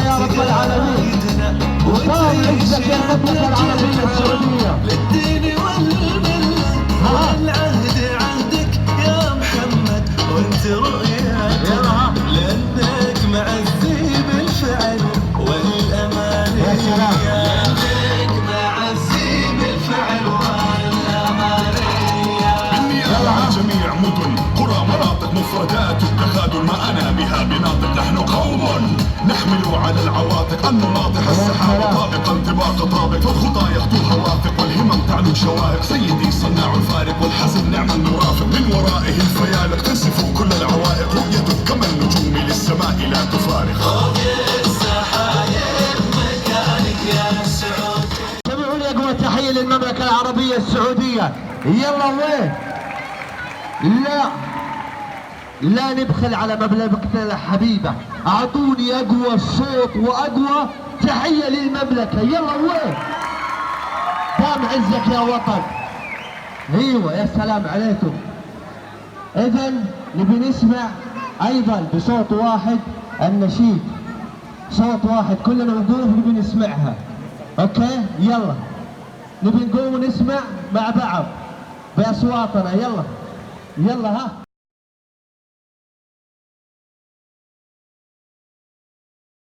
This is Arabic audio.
يا رب العالمين، وقام عزك يا المملكة العربية السعودية للدين والملة والعهد عهدك يا محمد، وانت رؤيتك لانك معزي بالفعل والامانة. يا سلام، لانك معزي بالفعل والامانة. مني على جميع مدن قرى مناطق مفردات اتخاذ ما انا بها بناطق. نحن قوم نحمل على العواتق أن نناطح السحاب طابقا طباق طابق، فالخطى يخطوها واثق والهمم تعلو شواهق. سيدي صناع الفارق والحزم نعم المرافق، من ورائه الفيالق تنسف كل العوائق. رؤيتك كما النجوم للسماء لا تفارق. فوق السحايب مكانك يا سعود. سمعوا لي أقوى تحية للمملكة العربية السعودية. يلا وين؟ لا نبخل على مملكتنا الحبيبة، اعطوني اقوى صوت واقوى تحية للمملكة. يلا وين؟ دام عزك يا وطن. ايوه يا سلام عليكم. اذا نبي نسمع ايضا بصوت واحد النشيد، صوت واحد كلنا نقول نبي نسمعها. اوكي يلا نبي نقوم ونسمع مع بعض باصواتنا. يلا ها.